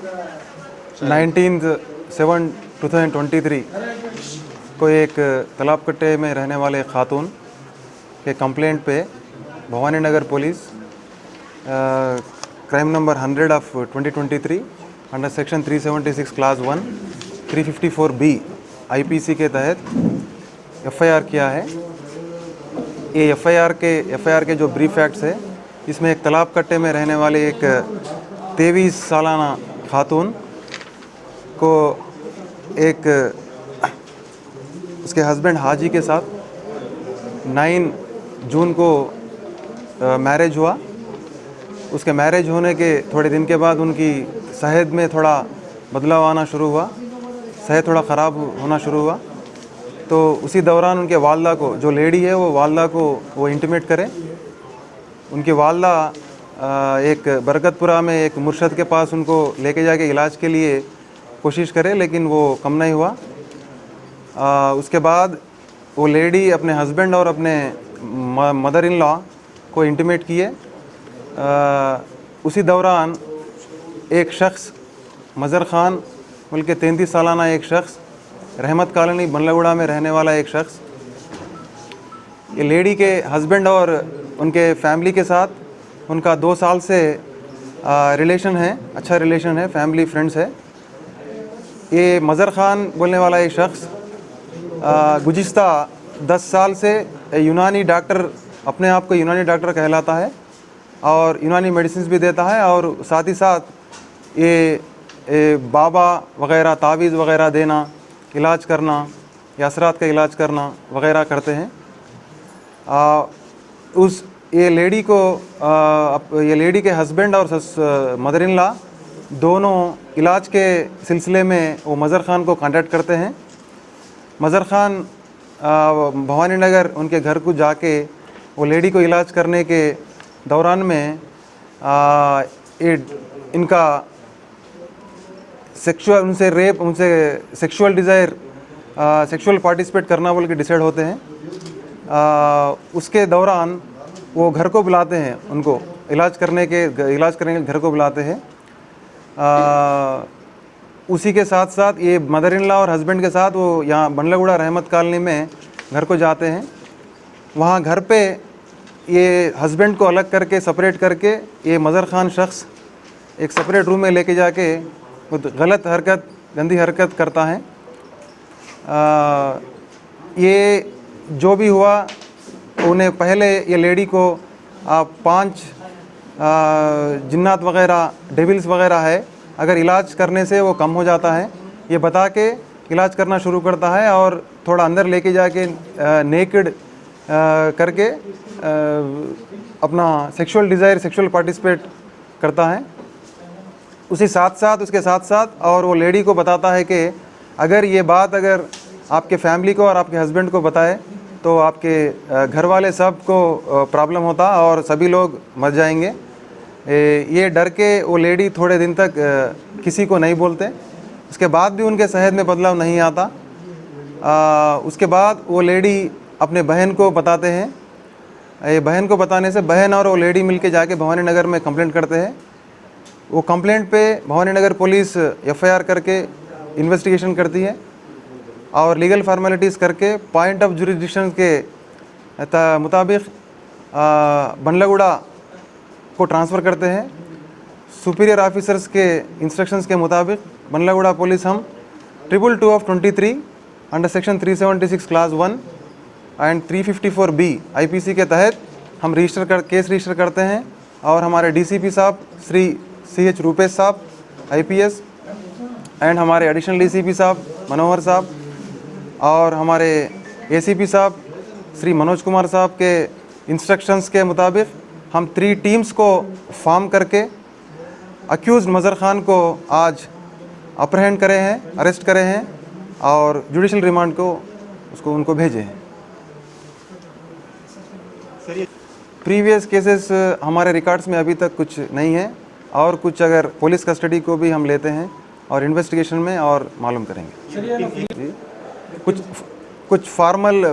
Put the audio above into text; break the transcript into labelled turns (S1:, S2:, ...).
S1: 19/7/2023 को एक तालाब कट्टे में रहने वाले खातून के कंप्लेंट पे Bhawani Nagar police crime number 100 of 2023 under section 376 class 1 354B IPC के तहत FIR किया है। ये FIR के जो ब्रीफ फैक्ट्स है, इसमें एक तालाब कट्टे में रहने वाले एक 23 सालाना खातून को एक उसके हस्बैंड हाजी के साथ 9 जून को मैरिज हुआ। उसके मैरिज होने के थोड़े दिन के बाद उनकी सेहत में थोड़ा बदलाव आना शुरू हुआ, सेहत थोड़ा ख़राब होना शुरू हुआ। तो उसी दौरान उनके वालदा को, जो लेडी है वो वालदा को वो इंटीमेट करे। उनकी वालदा एक बरकतपुरा में एक मुर्शद के पास उनको लेके जाके इलाज के लिए कोशिश करे, लेकिन वो कम नहीं हुआ। उसके बाद वो लेडी अपने हस्बैंड और अपने मदर इन लॉ को इंटीमेट किए। उसी दौरान एक शख्स मज़र ख़ान बल्कि 33 सालाना एक शख्स, रहमत कॉलोनी बनलगुड़ा में रहने वाला एक शख्स, ये लेडी के हस्बैंड और उनके फैमिली के साथ उनका 2 साल से रिलेशन है, अच्छा रिलेशन है, फैमिली फ्रेंड्स है। ये मज़र ख़ान बोलने वाला एक शख्स गुज़िश्ता 10 साल से यूनानी डॉक्टर, अपने आप को यूनानी डॉक्टर कहलाता है और यूनानी मेडिसिन भी देता है, और साथ ही साथ ये बाबा वग़ैरह, तावीज़ वग़ैरह देना, इलाज करना या असरात का इलाज करना वग़ैरह करते हैं। ये लेडी को ये लेडी के हस्बैंड और मदर इन लॉ दोनों इलाज के सिलसिले में वो मज़र ख़ान को कांटेक्ट करते हैं। मज़र ख़ान भवानी नगर उनके घर को जाके वो लेडी को इलाज करने के दौरान में इनका सेक्सुअल, उनसे रेप, उनसे सेक्सुअल डिज़ायर, सेक्सुअल पार्टिसिपेट करना बोल के डिसाइड होते हैं। उसके दौरान वो घर को बुलाते हैं, उनको इलाज करने के घर को बुलाते हैं। उसी के साथ साथ ये मदर इन लॉ और हस्बैंड के साथ वो यहाँ बनलगुड़ा रहमत कॉलोनी में घर को जाते हैं। वहाँ घर पे ये हस्बैंड को अलग करके, सेपरेट करके, ये मज़र ख़ान शख्स एक सेपरेट रूम में लेके जाके वो गलत हरकत, गंदी हरकत करता है। ये जो भी हुआ, उन्हें पहले ये लेडी को 5 जिन्नात वग़ैरह, डेविल्स वग़ैरह है, अगर इलाज करने से वो कम हो जाता है, ये बता के इलाज करना शुरू करता है और थोड़ा अंदर लेके जाके नेकेड करके अपना सेक्सुअल डिज़ायर, सेक्सुअल पार्टिसिपेट करता है। उसके साथ साथ और वो लेडी को बताता है कि अगर ये बात अगर आपके फैमिली को और आपके हस्बैंड को बताए तो आपके घर वाले सब को प्रॉब्लम होता और सभी लोग मर जाएंगे। ये डर के वो लेडी थोड़े दिन तक किसी को नहीं बोलते। उसके बाद भी उनके सेहत में बदलाव नहीं आता। उसके बाद वो लेडी अपने बहन को बताते हैं। ये बहन को बताने से बहन और वो लेडी मिलके जाके भवानी नगर में कंप्लेंट करते हैं। वो कंप्लेंट पे भवानी नगर पुलिस FIR करके इन्वेस्टिगेशन करती है और लीगल फार्मेलिटीज़ करके पॉइंट ऑफ जुरिडिक्शन के मुताबिक बनलगुड़ा को ट्रांसफ़र करते हैं। सुपीरियर ऑफिसर्स के इंस्ट्रक्शंस के मुताबिक बनलगुड़ा पुलिस हम 222 of 23 under section 376 class 1 and 354B IPC के तहत हम केस रजिस्टर करते हैं। और हमारे DCP साहब श्री CH रूपेश साहब IPS एंड हमारे एडिशनल DCP साहब मनोहर साहब और हमारे ACP साहब श्री मनोज कुमार साहब के इंस्ट्रक्शंस के मुताबिक हम 3 टीम्स को फॉर्म करके अक्यूज़्ड मज़र ख़ान को आज अप्रहेंड करे हैं, अरेस्ट करे हैं और जुडिशल रिमांड को उनको भेजे हैं। प्रीवियस केसेस हमारे रिकॉर्ड्स में अभी तक कुछ नहीं है और कुछ अगर पुलिस कस्टडी को भी हम लेते हैं और इन्वेस्टिगेशन में और मालूम करेंगे। कुछ फॉर्मल